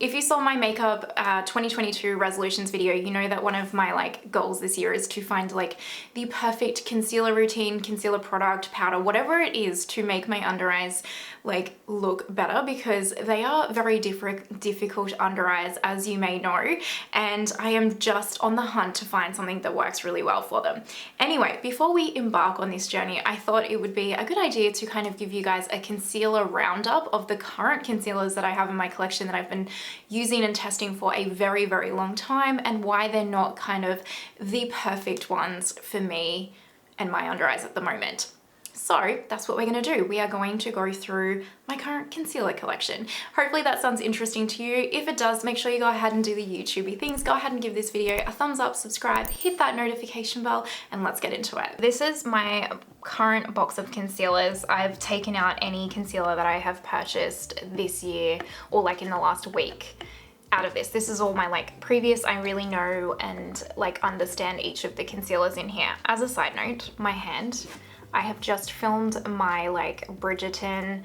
If you saw my makeup 2022 resolutions video, you know that one of my like goals this year is to find like the perfect concealer routine, concealer product, powder, whatever it is to make my under eyes like look better, because they are very difficult under eyes, as you may know, and I am just on the hunt to find something that works really well for them. Anyway, before we embark on this journey, I thought it would be a good idea to kind of give you guys a concealer roundup of the current concealers that I have in my collection that I've been using and testing for a very, very long time, and why they're not kind of the perfect ones for me and my under eyes at the moment. So that's what we're going to do. We are going to go through my current concealer collection. Hopefully that sounds interesting to you. If it does, make sure you go ahead and do the YouTubey things. Go ahead and give this video a thumbs up, subscribe, hit that notification bell, and let's get into it. This is my current box of concealers. I've taken out any concealer that I have purchased this year or like in the last week out of this. This is all my like previous. I really know and like understand each of the concealers in here. As a side note, my hand, I have just filmed my like Bridgerton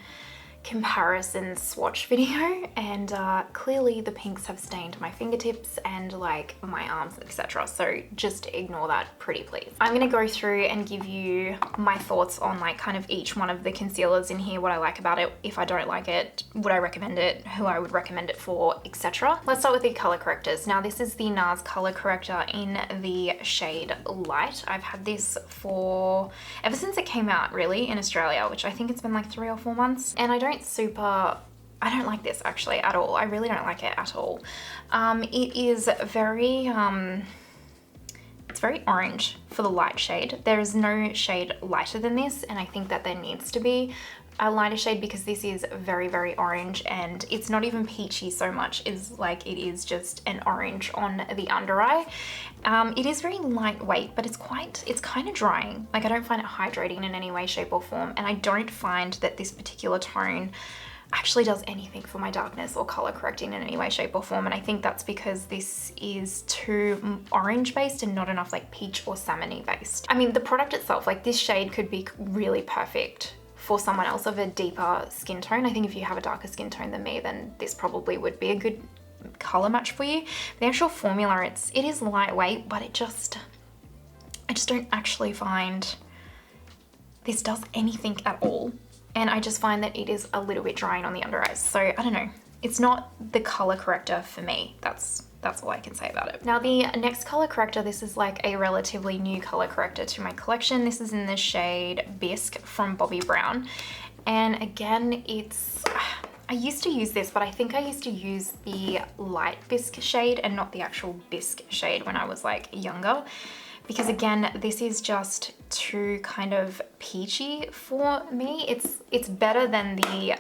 comparison swatch video, and clearly the pinks have stained my fingertips and like my arms, etc. So just ignore that, pretty please. I'm gonna go through and give you my thoughts on like kind of each one of the concealers in here, what I like about it, if I don't like it, would I recommend it, who I would recommend it for, etc. Let's start with the color correctors. Now this is the Nars color corrector in the shade Light. I've had this for ever since it came out really in Australia, which I think it's been like 3 or 4 months, and I don't like this actually at all. I really don't like it at all. It is very, it's very orange for the light shade. There is no shade lighter than this, and I think that there needs to be a lighter shade because this is very, very orange, and it's not even peachy so much, is like it is just an orange on the under eye. It is very lightweight, but it's kind of drying. Like I don't find it hydrating in any way, shape or form, and I don't find that this particular tone actually does anything for my darkness or color correcting in any way, shape or form. And I think that's because this is too orange based and not enough like peach or salmon-y based. I mean, the product itself, like this shade could be really perfect for someone else of a deeper skin tone. I think if you have a darker skin tone than me, then this probably would be a good color match for you. The actual formula, it is lightweight, but I just don't actually find this does anything at all. And I just find that it is a little bit drying on the under eyes. So I don't know, it's not the color corrector for me. That's all I can say about it. Now the next color corrector, this is like a relatively new color corrector to my collection. This is in the shade Bisque from Bobbi Brown. And again, I used to use this, but I think I used to use the light Bisque shade and not the actual Bisque shade when I was like younger. Because again, this is just too kind of peachy for me. It's better than the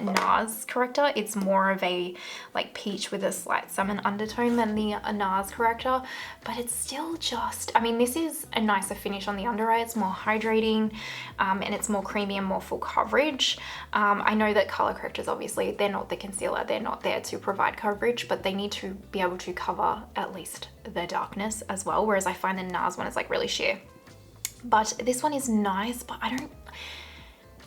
Nars corrector. It's more of a like peach with a slight salmon undertone than the Nars corrector, but it's still just, I mean, this is a nicer finish on the under eye. It's more hydrating, and it's more creamy and more full coverage. I know that color correctors, obviously, they're not the concealer. They're not there to provide coverage, but they need to be able to cover at least the darkness as well. Whereas I find the Nars one is like really sheer. But this one is nice, but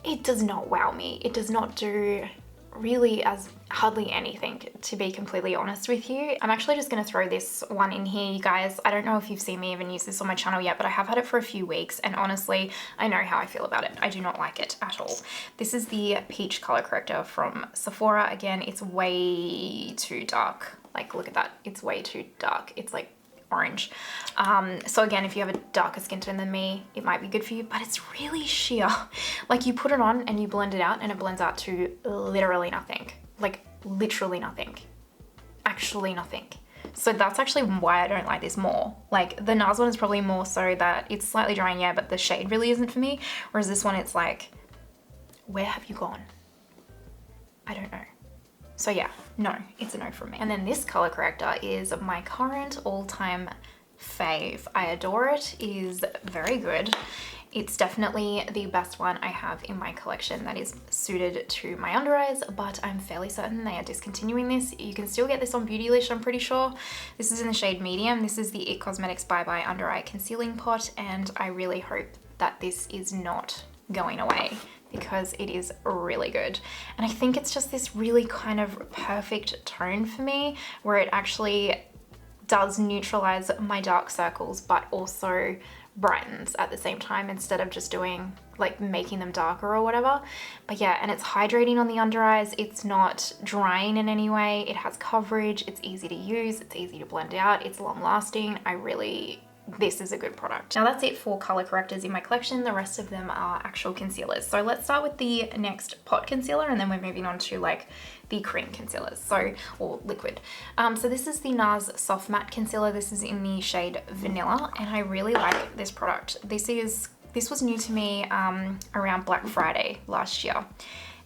it does not wow me. It does not do really as hardly anything, to be completely honest with you. I'm actually just gonna throw this one in here, you guys. I don't know if you've seen me even use this on my channel yet, but I have had it for a few weeks, and honestly, I know how I feel about it. I do not like it at all. This is the Peach Color Corrector from Sephora. Again, it's way too dark. Like, look at that. It's way too dark. It's like orange. So again, if you have a darker skin tone than me, it might be good for you, but it's really sheer. Like you put it on and you blend it out and it blends out to literally nothing. Like literally nothing. Actually nothing. So that's actually why I don't like this more. Like the Nars one is probably more so that it's slightly drying, yeah, but the shade really isn't for me. Whereas this one, it's like, where have you gone? I don't know. So yeah, no, it's a no from me. And then this color corrector is my current all-time fave. I adore it. It is very good. It's definitely the best one I have in my collection that is suited to my under eyes, but I'm fairly certain they are discontinuing this. You can still get this on Beautylish, I'm pretty sure. This is in the shade Medium. This is the It Cosmetics Bye Bye Under Eye Concealing Pot, and I really hope that this is not going away because it is really good. And I think it's just this really kind of perfect tone for me, where it actually does neutralize my dark circles, but also brightens at the same time, instead of just doing like making them darker or whatever. But yeah, and it's hydrating on the under eyes. It's not drying in any way. It has coverage. It's easy to use. It's easy to blend out. It's long lasting. This is a good product. Now that's it for color correctors in my collection. The rest of them are actual concealers. So let's start with the next pot concealer, and then we're moving on to like the cream concealers, or liquid. So this is the Nars Soft Matte Concealer. This is in the shade Vanilla, and I really like this product. This was new to me around Black Friday last year.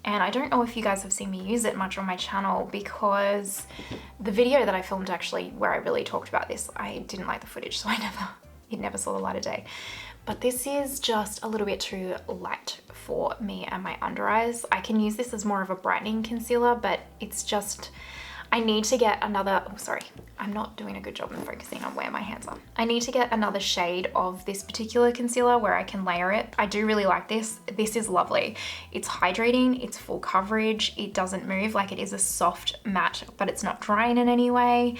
And I don't know if you guys have seen me use it much on my channel, because the video that I filmed actually where I really talked about this, I didn't like the footage, so it never saw the light of day. But this is just a little bit too light for me and my under eyes. I can use this as more of a brightening concealer, but it's just, I need to get another, oh sorry, I'm not doing a good job in focusing on where my hands are. I need to get another shade of this particular concealer where I can layer it. I do really like this. This is lovely. It's hydrating, it's full coverage, it doesn't move, like it is a soft matte, but it's not drying in any way.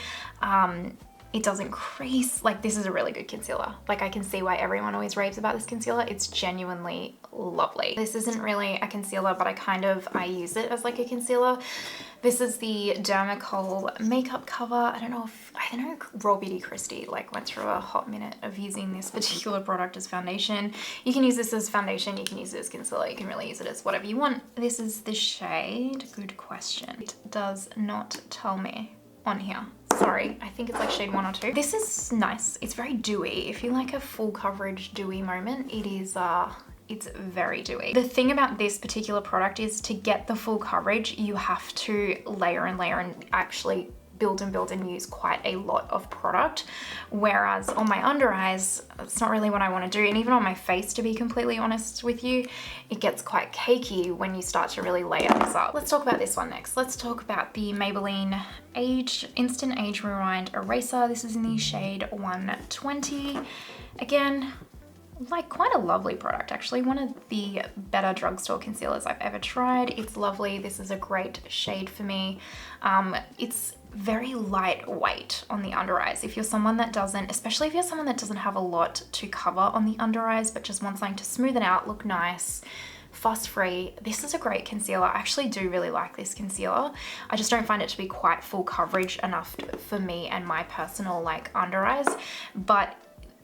It doesn't crease. Like, this is a really good concealer. Like, I can see why everyone always raves about this concealer. It's genuinely lovely. This isn't really a concealer, but I use it as like a concealer. This is the Dermacol makeup cover. I don't know, Raw Beauty Christie like went through a hot minute of using this particular product as foundation. You can use this as foundation, you can use it as concealer, you can really use it as whatever you want. This is the shade, good question. It does not tell me on here. Sorry, I think it's like shade 1 or 2. This is nice. It's very dewy. If you like a full coverage dewy moment, it's very dewy. The thing about this particular product is, to get the full coverage, you have to layer and layer and actually build and use quite a lot of product. Whereas on my under eyes, it's not really what I want to do. And even on my face, to be completely honest with you, it gets quite cakey when you start to really layer this up. Let's talk about this one next. Let's talk about the Maybelline Instant Age Rewind Eraser. This is in the shade 120. Again, like quite a lovely product, actually. One of the better drugstore concealers I've ever tried. It's lovely. This is a great shade for me. It's very lightweight on the under eyes. If you're someone that especially if you're someone that doesn't have a lot to cover on the under eyes, but just wants something to smooth it out, look nice, fuss free, this is a great concealer. I actually do really like this concealer. I just don't find it to be quite full coverage enough for me and my personal like under eyes, but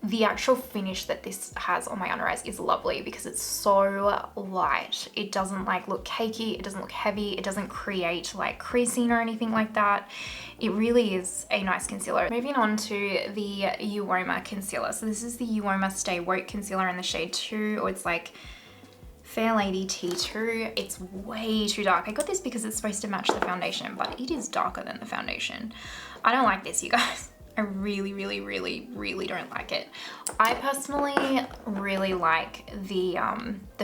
the actual finish that this has on my under eyes is lovely because it's so light. It doesn't like look cakey, it doesn't look heavy, it doesn't create like creasing or anything like that. It really is a nice concealer. Moving on to the Uoma concealer. So this is the Uoma Stay Woke concealer in the shade 2, or it's like Fair Lady T2. It's way too dark. I got this because it's supposed to match the foundation, but it is darker than the foundation. I don't like this, you guys. I really don't like it. I personally really like the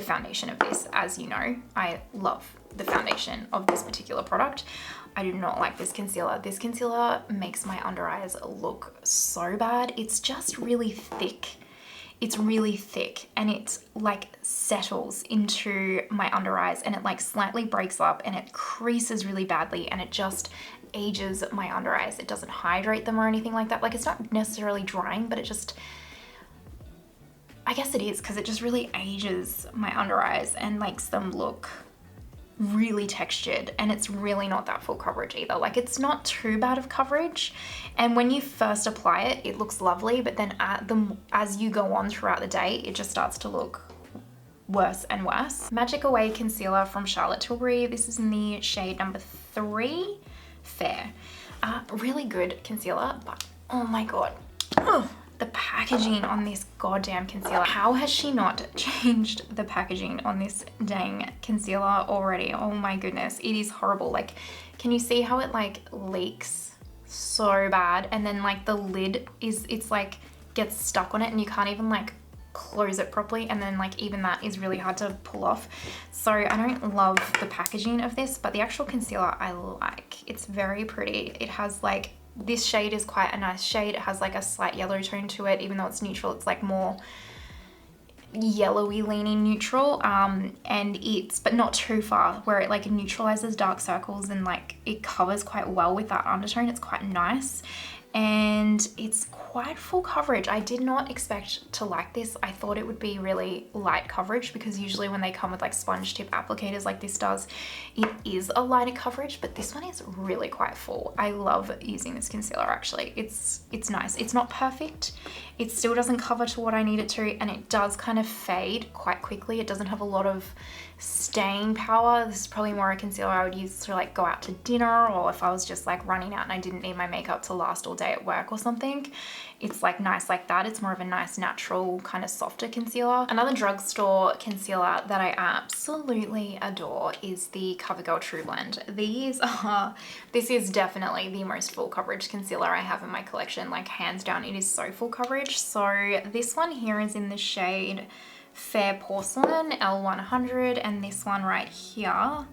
foundation of this. As you know, I love the foundation of this particular product. I do not like this concealer. This concealer makes my under eyes look so bad. It's just really thick. It's really thick and it like settles into my under eyes and it like slightly breaks up and it creases really badly and it just ages my under eyes. It doesn't hydrate them or anything like that. Like, it's not necessarily drying, but it just, I guess it is, because it just really ages my under eyes and makes them look really textured, and it's really not that full coverage either. Like, it's not too bad of coverage, and when you first apply it, it looks lovely, but then as you go on throughout the day, it just starts to look worse and worse. Magic Away concealer from Charlotte Tilbury. This is in the shade number 3. Fair. Really good concealer, but oh my god. Ugh, the packaging on this goddamn concealer. How has she not changed the packaging on this dang concealer already? Oh my goodness, it is horrible. Like, can you see how it like leaks so bad? And then like the lid it's like gets stuck on it and you can't even like close it properly, and then like even that is really hard to pull off. So I don't love the packaging of this, but the actual concealer I like. It's very pretty. It has like, this shade is quite a nice shade. It has like a slight yellow tone to it, even though it's neutral. It's like more, yellowy leaning neutral, and but not too far, where it like neutralizes dark circles and like it covers quite well with that undertone. It's quite nice. And it's quite full coverage. I did not expect to like this. I thought it would be really light coverage, because usually when they come with like sponge tip applicators like this does, it is a lighter coverage, but this one is really quite full. I love using this concealer actually. It's nice. It's not perfect. It still doesn't cover to what I need it to, and it does kind of fade quite quickly. It doesn't have a lot of staying power. This is probably more a concealer I would use to like go out to dinner, or if I was just like running out and I didn't need my makeup to last all day at work or something. It's like nice like that. It's more of a nice natural kind of softer concealer. Another drugstore concealer that I absolutely adore is the Covergirl Trublend. This is definitely the most full coverage concealer I have in my collection, like hands down. It is so full coverage. So this one here is in the shade Fair Porcelain L100, and this one right here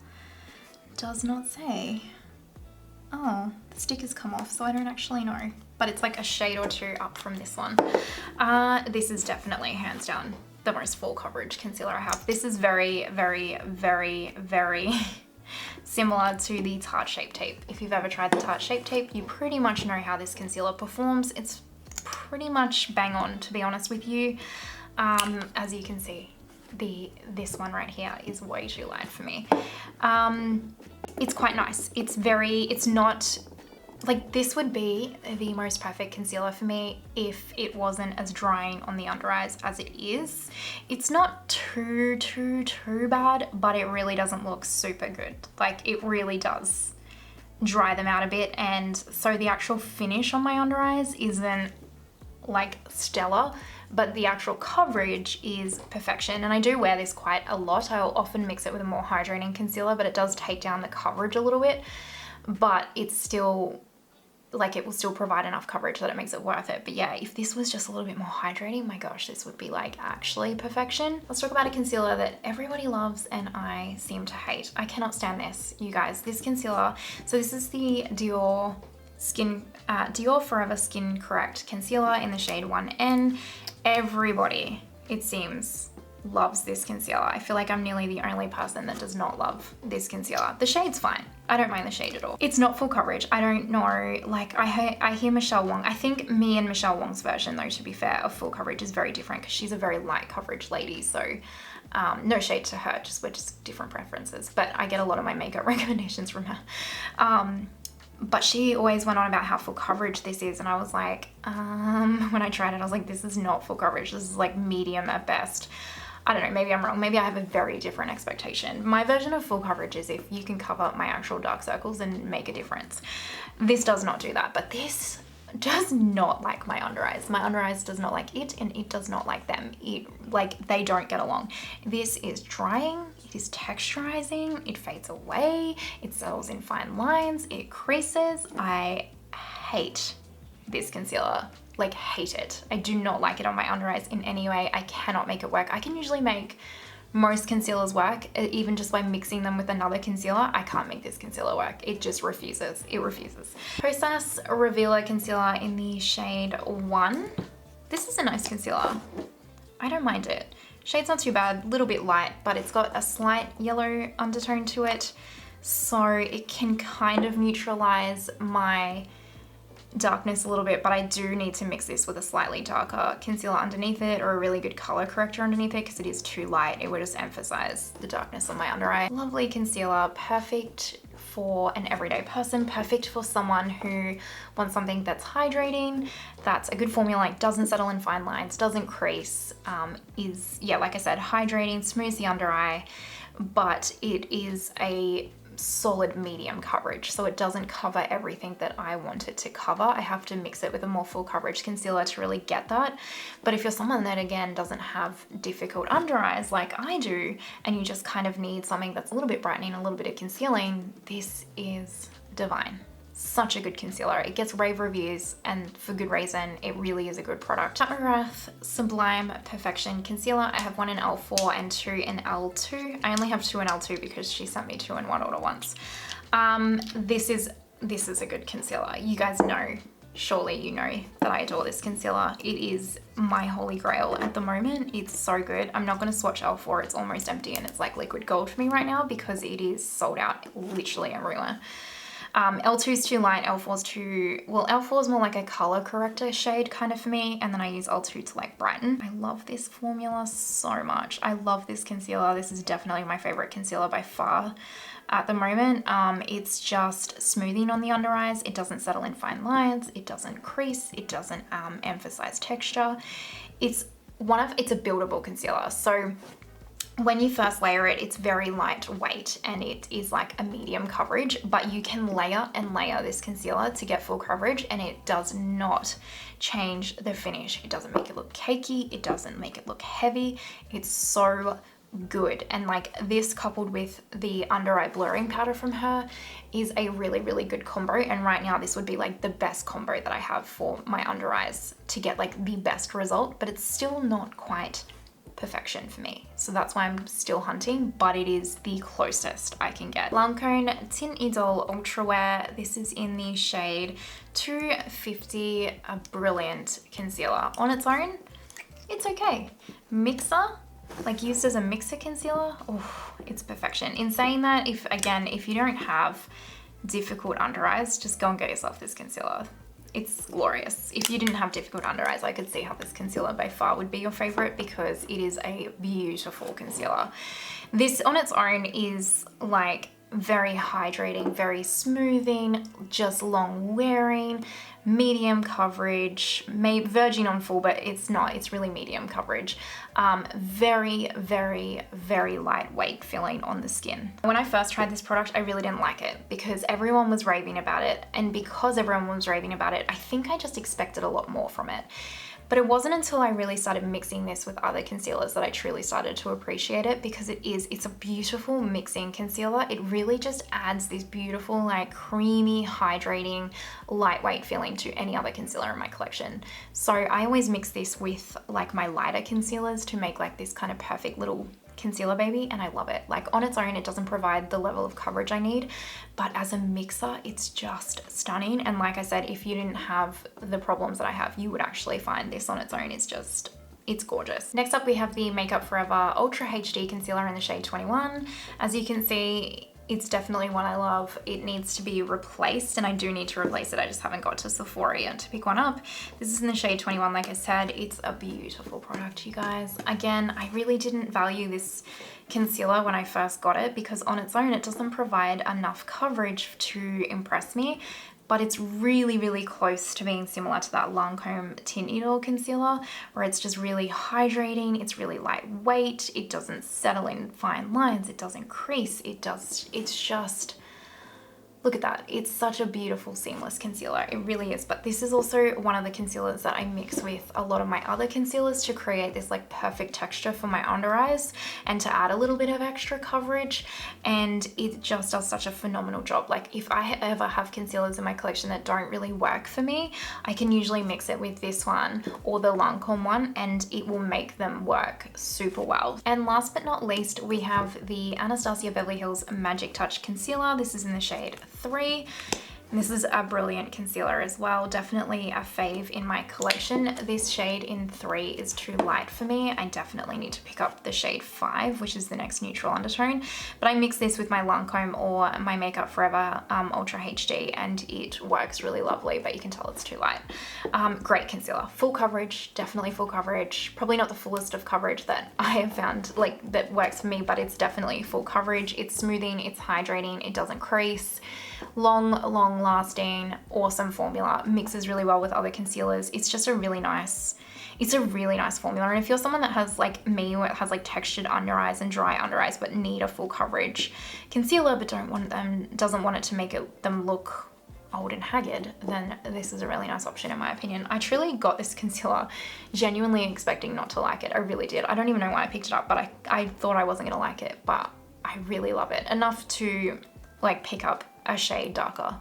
does not say. Oh, the sticker's come off, so I don't actually know, but it's like a shade or two up from this one. This is definitely hands down the most full coverage concealer I have. This is very, very, very, very similar to the Tarte Shape Tape. If you've ever tried the Tarte Shape Tape, you pretty much know how this concealer performs. It's pretty much bang on, to be honest with you. As you can see, this one right here is way too light for me. It's quite nice. It's not, like, this would be the most perfect concealer for me if it wasn't as drying on the under eyes as it is. It's not too bad, but it really doesn't look super good. Like, it really does dry them out a bit, and so the actual finish on my under eyes isn't like stellar, but the actual coverage is perfection. And I do wear this quite a lot. I'll often mix it with a more hydrating concealer, but it does take down the coverage a little bit, but it's still like, it will still provide enough coverage that it makes it worth it. But yeah, if this was just a little bit more hydrating, my gosh, this would be like actually perfection. Let's talk about a concealer that everybody loves and I seem to hate. I cannot stand this, you guys. This concealer, so this is the Dior Forever Skin Correct Concealer in the shade 1N. Everybody, it seems, loves this concealer. I feel like I'm nearly the only person that does not love this concealer. The shade's fine. I don't mind the shade at all. It's not full coverage. I don't know, like I hear Michelle Wong. I think me and Michelle Wong's version, though, to be fair, of full coverage is very different, because she's a very light coverage lady. So no shade to her, we're just different preferences. But I get a lot of my makeup recommendations from her. But she always went on about how full coverage this is, and I was like, when I tried it, I was like, this is not full coverage. This is like medium at best. I don't know, maybe I'm wrong. Maybe I have a very different expectation. My version of full coverage is if you can cover up my actual dark circles and make a difference. This does not do that, but this does not like my under eyes. My under eyes does not like it, and it does not like them. They don't get along. This is drying, it is texturizing, it fades away, it settles in fine lines, it creases. I hate this concealer, like hate it. I do not like it on my under eyes in any way. I cannot make it work. I can usually make most concealers work, even just by mixing them with another concealer. I can't make this concealer work. It just refuses. It refuses. Kosas Revealer Concealer in the shade 1. This is a nice concealer. I don't mind it. Shade's not too bad, a little bit light, but it's got a slight yellow undertone to it, so it can kind of neutralize my darkness a little bit, but I do need to mix this with a slightly darker concealer underneath it, or a really good color corrector underneath it, because it is too light. It would just emphasize the darkness on my under eye. Lovely concealer, perfect for an everyday person, perfect for someone who wants something that's hydrating, that's a good formula, doesn't settle in fine lines, doesn't crease, is, yeah, like I said, hydrating, smooths the under eye, but it is a solid medium coverage, so it doesn't cover everything that I want it to cover. I have to mix it with a more full coverage concealer to really get that. But if you're someone that, again, doesn't have difficult under eyes like I do, and you just kind of need something that's a little bit brightening, a little bit of concealing, this is divine. Such a good concealer. It gets rave reviews, and for good reason. It really is a good product. McGrath Sublime Perfection Concealer. I have one in L4 and 2 in L2. I only have 2 in L2 because she sent me 2 in one order once. This is a good concealer. You guys know surely you know that I adore this concealer. It is my holy grail at the moment. It's so good. I'm not going to swatch L4. It's almost empty and it's like liquid gold for me right now because it is sold out literally everywhere. L2 is too light, L4 is too, well, L4 is more like a color corrector shade kind of for me, and then I use L2 to like brighten. I love this formula so much. I love this concealer. This is definitely my favorite concealer by far at the moment. It's just smoothing on the under eyes. It doesn't settle in fine lines. It doesn't crease. It doesn't emphasize texture. It's a buildable concealer. So when you first layer it, it's very lightweight and it is like a medium coverage, but you can layer and layer this concealer to get full coverage and it does not change the finish. It doesn't make it look cakey. It doesn't make it look heavy. It's so good. And like this coupled with the under eye blurring powder from her is a really, really good combo. And right now this would be like the best combo that I have for my under eyes to get like the best result, but it's still not quite perfection for me. So that's why I'm still hunting, but it is the closest I can get. Lancome Teint Idole Ultra Wear. This is in the shade 250, a brilliant concealer. On its own, it's okay. Mixer, like used as a mixer concealer, oh, it's perfection. In saying that, if you don't have difficult under eyes, just go and get yourself this concealer. It's glorious. If you didn't have difficult under eyes, I could see how this concealer by far would be your favorite because it is a beautiful concealer. This on its own is like very hydrating, very smoothing, just long wearing, medium coverage, maybe virgin on full, but it's not, it's really medium coverage. Very, very, very lightweight feeling on the skin. When I first tried this product, I really didn't like it because everyone was raving about it. And because everyone was raving about it, I think I just expected a lot more from it. But it wasn't until I really started mixing this with other concealers that I truly started to appreciate it because it's a beautiful mixing concealer. It really just adds this beautiful, like creamy, hydrating, lightweight feeling to any other concealer in my collection. So I always mix this with like my lighter concealers to make like this kind of perfect little concealer baby, and I love it. Like on its own, it doesn't provide the level of coverage I need, but as a mixer, it's just stunning. And like I said, if you didn't have the problems that I have, you would actually find this on its own. It's gorgeous. Next up, we have the Makeup Forever Ultra HD Concealer in the shade 21. As you can see, it's definitely one I love. It needs to be replaced, and I do need to replace it. I just haven't got to Sephora yet to pick one up. This is in the shade 21, like I said. It's a beautiful product, you guys. Again, I really didn't value this concealer when I first got it because on its own, it doesn't provide enough coverage to impress me. But it's really, really close to being similar to that Lancome Teint Idole concealer, where it's just really hydrating, it's really lightweight, it doesn't settle in fine lines, it doesn't crease, it's just, look at that. It's such a beautiful, seamless concealer. It really is. But this is also one of the concealers that I mix with a lot of my other concealers to create this like perfect texture for my under eyes and to add a little bit of extra coverage. And it just does such a phenomenal job. Like if I ever have concealers in my collection that don't really work for me, I can usually mix it with this one or the Lancome one and it will make them work super well. And last but not least, we have the Anastasia Beverly Hills Magic Touch Concealer. This is in the shade 3. And this is a brilliant concealer as well. Definitely a fave in my collection. This shade in 3 is too light for me. I definitely need to pick up the shade 5, which is the next neutral undertone. But I mix this with my Lancome or my Makeup Forever Ultra HD and it works really lovely, but you can tell it's too light. Great concealer. Full coverage, definitely full coverage. Probably not the fullest of coverage that I have found like that works for me, but it's definitely full coverage. It's smoothing, it's hydrating, it doesn't crease. Long lasting, awesome formula, mixes really well with other concealers. It's just a really nice formula. And if you're someone that has like me, where it has like textured under eyes and dry under eyes, but need a full coverage concealer, but doesn't want it to make them look old and haggard, then this is a really nice option in my opinion. I truly got this concealer genuinely expecting not to like it. I really did. I don't even know why I picked it up, but I thought I wasn't gonna like it, but I really love it. Enough to like pick up a shade darker.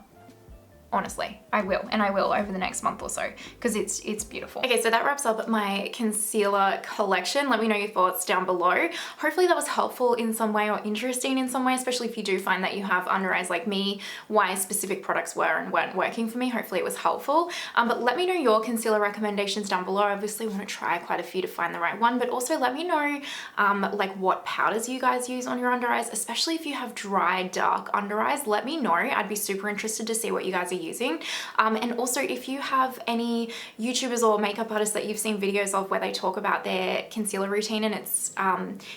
honestly. I will, and I will over the next month or so, because it's beautiful. Okay, so that wraps up my concealer collection. Let me know your thoughts down below. Hopefully that was helpful in some way or interesting in some way, especially if you do find that you have under eyes like me, why specific products were and weren't working for me. Hopefully it was helpful. But let me know your concealer recommendations down below. I obviously want to try quite a few to find the right one, but also let me know like what powders you guys use on your under eyes, especially if you have dry, dark under eyes. Let me know. I'd be super interested to see what you guys are using. And also if you have any YouTubers or makeup artists that you've seen videos of where they talk about their concealer routine and it's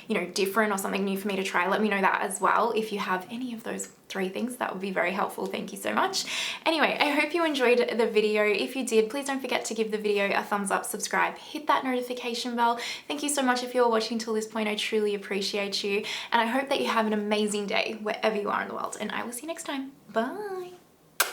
you know, different or something new for me to try, let me know that as well. If you have any of those 3 things, that would be very helpful. Thank you so much. Anyway, I hope you enjoyed the video. If you did, please don't forget to give the video a thumbs up, subscribe, hit that notification bell. Thank you so much if you're watching till this point. I truly appreciate you, and I hope that you have an amazing day wherever you are in the world, and I will see you next time. Bye.